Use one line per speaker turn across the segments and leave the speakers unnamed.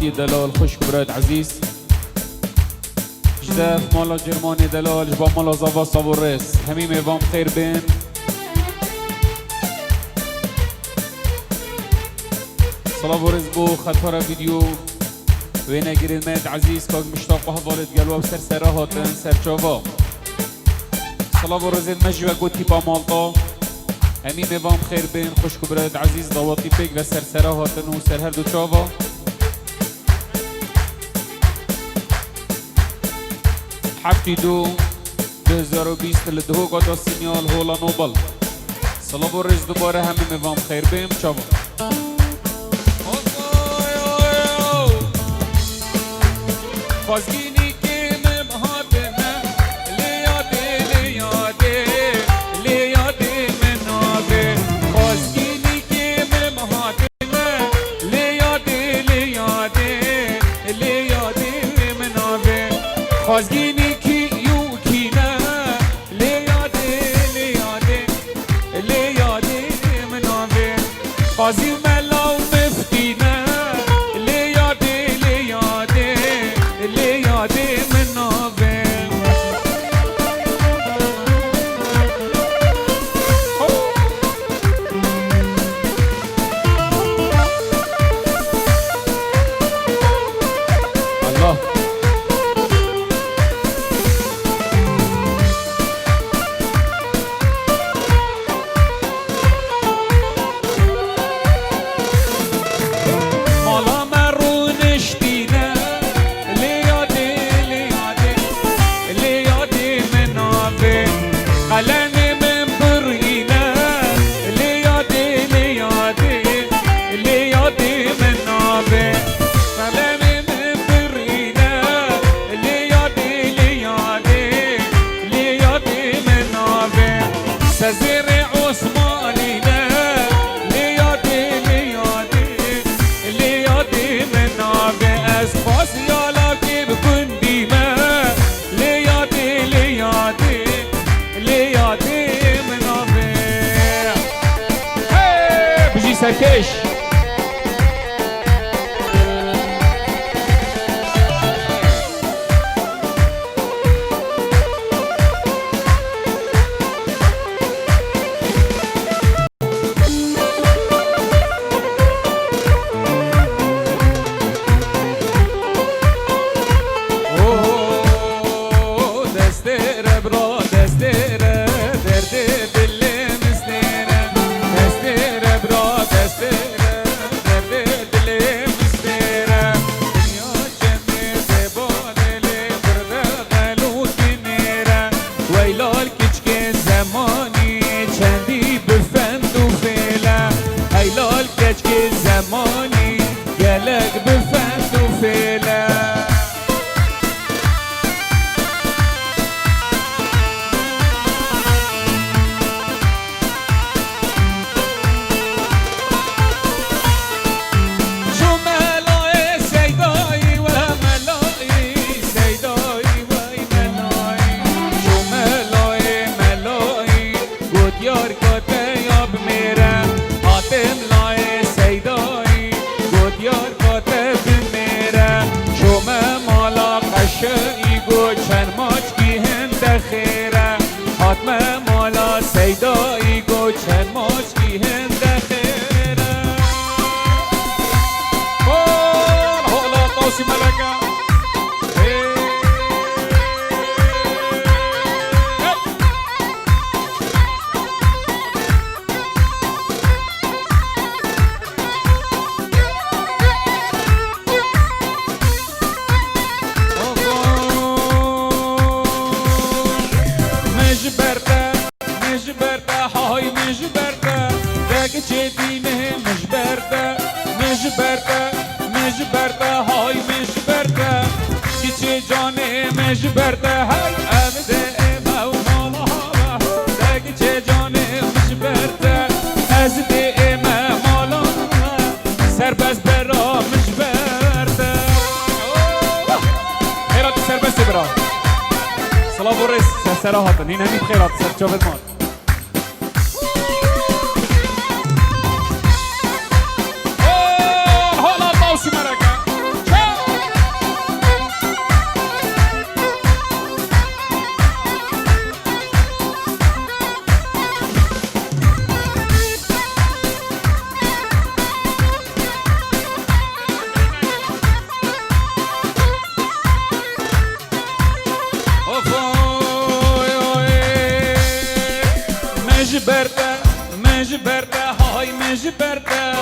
داوطی دلال خوش برایت عزیز جدف مالا جرمانی دلال جبا مالا زاوا صابورس همین میوام خیر بین صلاة ورز بو خطر فيديو وين جريد مات عزيز كاك مشتاق هفالت قلوا بسر سراهاتن سر شافا صلاة ورز المجوى قوتي با مالطا همين نظام خير بين خوش كبرات عزيز ضواطي بيك وسر سراهاتن وسر هردو شافا حفتي دو 2020 لدهو قادا سينيال هولا نوبل صلاة ورز دوباره همين نظام خير بين شافا خازگینی که مهاتنه لیاده منابه خازگینی که مهاتنه لیاده منابه خازگینی که یوکینه لیاده منابه خازی ملاو مفتینه
سرکش صلاة ورز سراهة هين هني بخيرات سر شوف المال هلا طاوسي مرقة
جبرته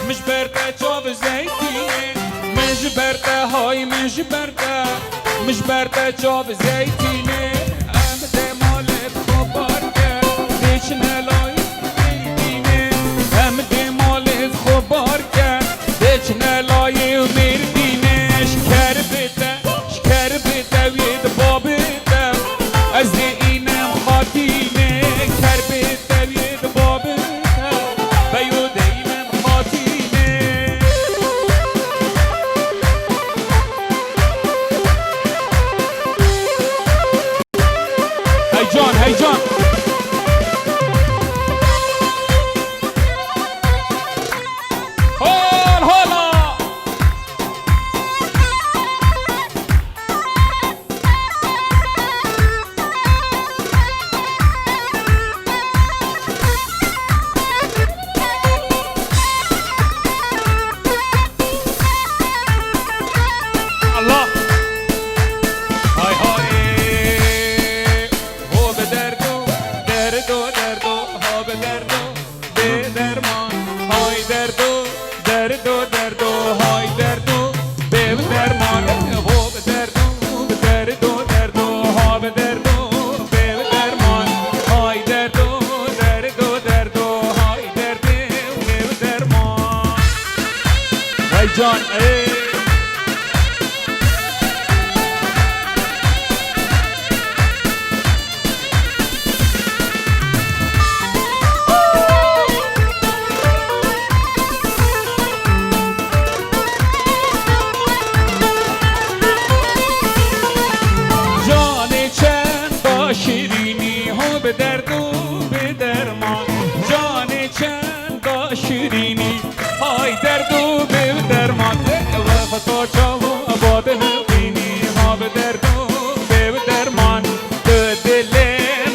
مش برته چاو زيتينه مش برته هاي مش برته مش برته چاو زيتينه امده مالت خبارکه دیچنه لای میردینه امده مالت خبارکه دیچنه لای میردینه شکر بده وید بابده از اینم خاطینه کر بده وید بابده بیود اینم خاطینه هیجان هیجان هول هولا الله هاي هاي هو بدردو دردو دردو هو بدردو بدرمان هاي دردو دردو دردو هاي دردو بدرمان هو بدردو دردو دردو هو بدردو بدرمان هاي دردو دردو دردو هاي دردو بدرمان هاي جان ايه شیرینی ها به درد و به درمان جان چند شیرینی های درد و به درمان وقت و چاو آباد بینی ها به درد و به درمان به دل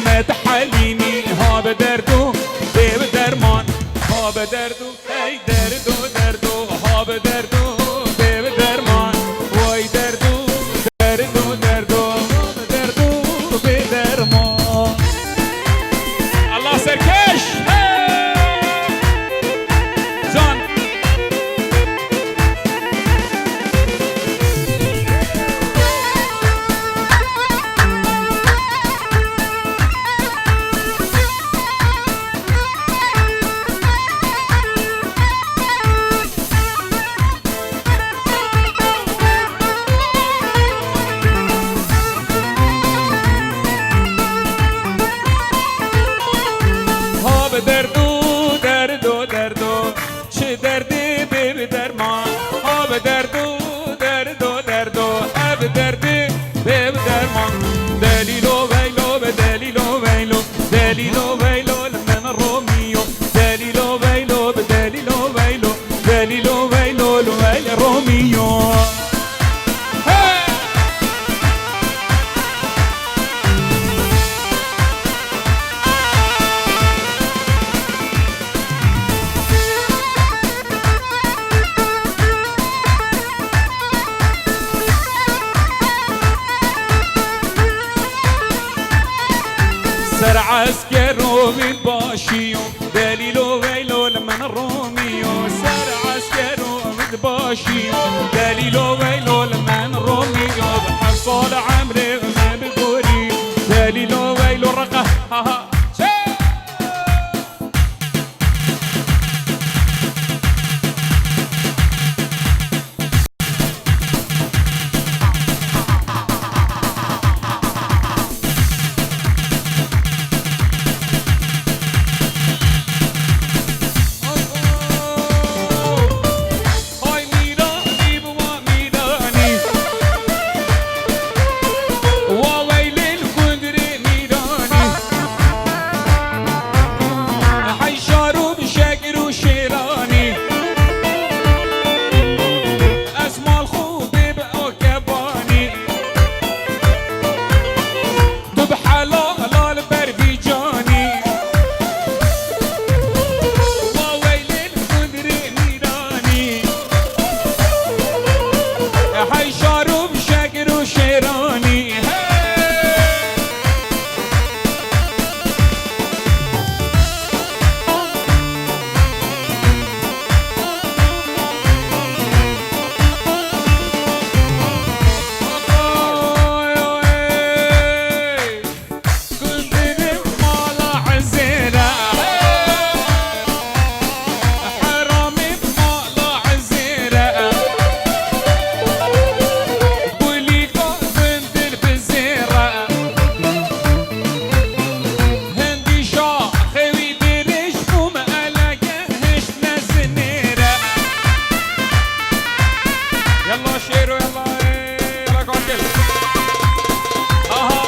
متحلینی ها به درد و به درمان ها به درد و ای درد و درد و ها به درد و به درمان وای درد و درد و درد و درد و به درمان الله سرکش جان ها به دردو دردو دردو چه دردی به درمان ها به دردو دردو دردو ها به دردی به درمان دلیلو ویلو به دلیلو ویلو دلیلو ویلو من رومیو دلیلو ویلو به دلیلو ویلو دلیلو ویلو ویل رومیو سر عسكرو بالباشيو دليلو ويلو لمن روميو سر عسكرو بالباشيو دليلو ويلو لمن روميو بحصل عمري ما بقوري دليلو ويلو رقه ها ها شيرو يلا يلا كوكل اها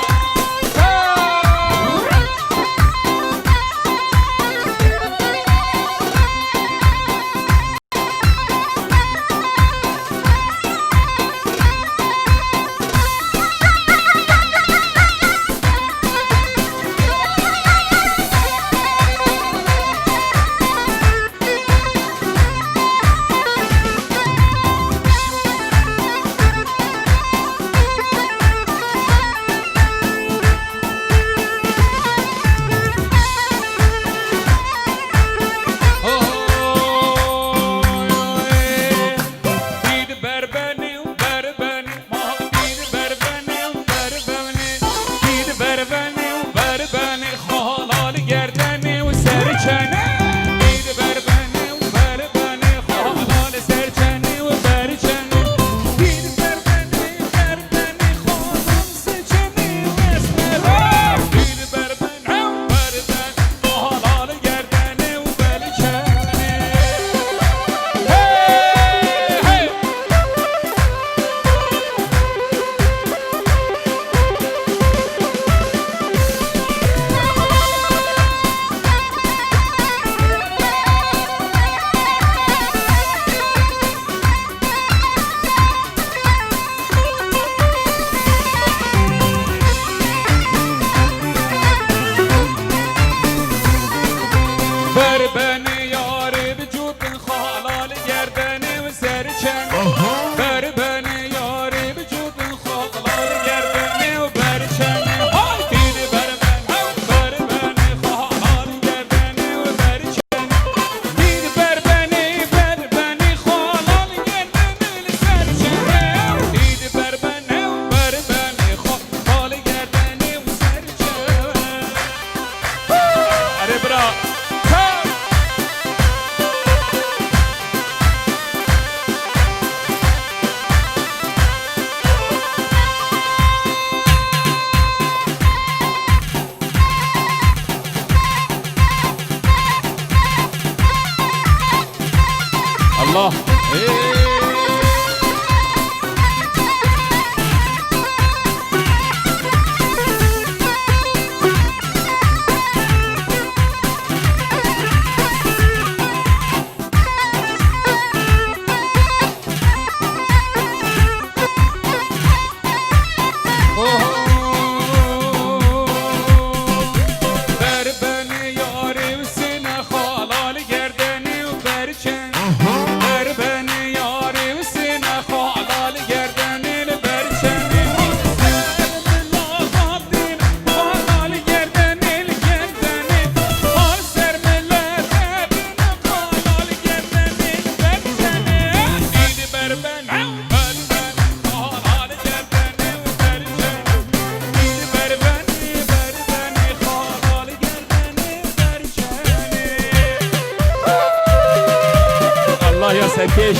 الله يا سركش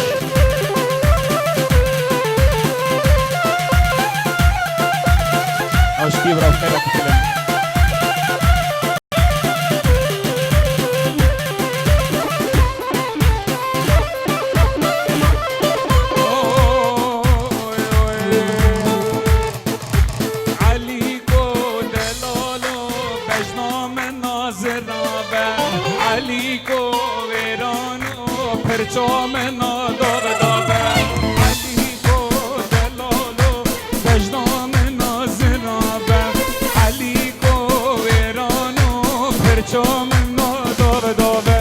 اشكي برا خيرك كلام عليكو دلالو بجنام نازرابه عليكو ويرانو پرچام نادار داغه علیکو دلالو وجدان نازنابه علیکو ویرانو پرچام نادار داغه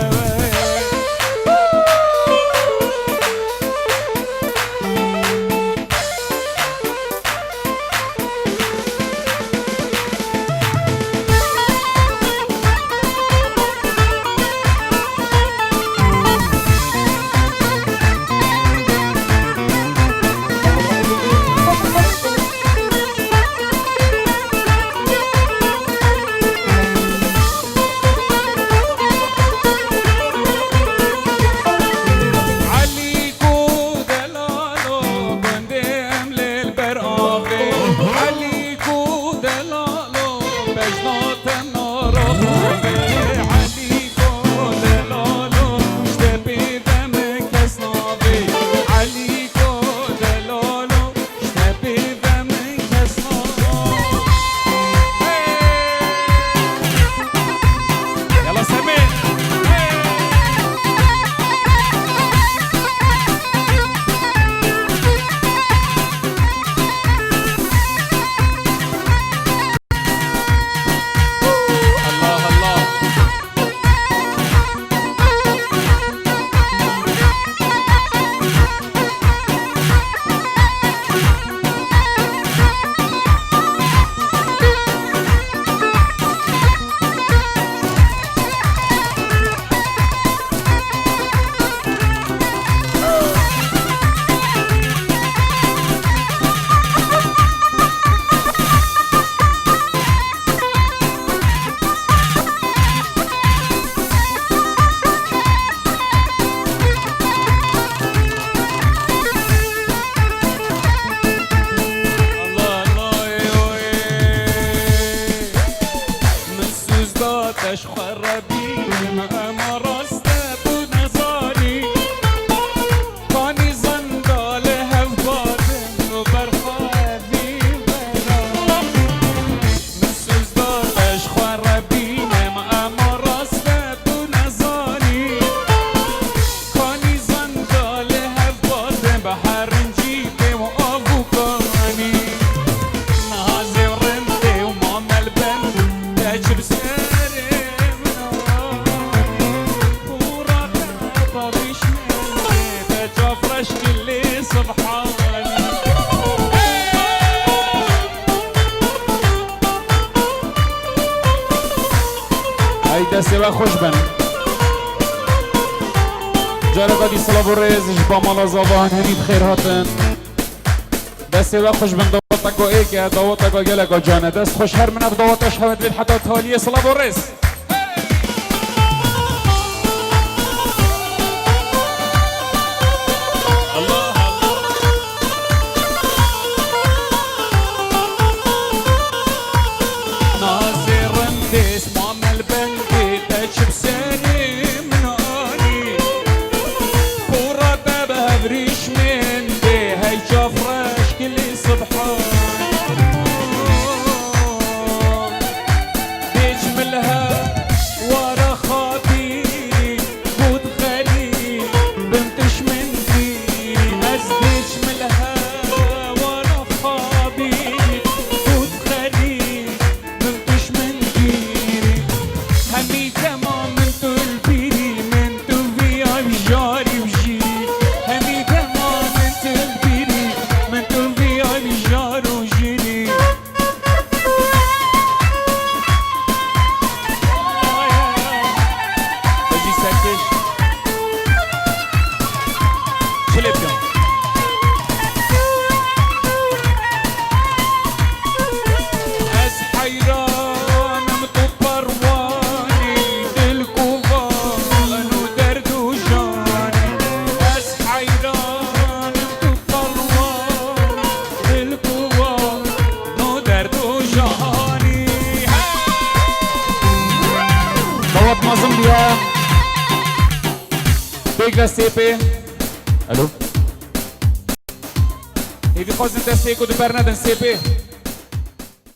شيبي وأفوكاني نازي ورندي وماما البن تاج بساري ورقة طريش مني تاج فرش كل صبحاني هيدا سوا خوش بن جارة قدي صلاة ورز جبا مالا زبان هني بخير هاتن دست سوا خوش بن دواتك و ايكا دواتك و گلك و جانه دست خوش هر منف دواتش حوت بید حتی تالیه صلاة ورز بيجا سيبي الو هيدي خوزن تسيكو دو برنادن سيبي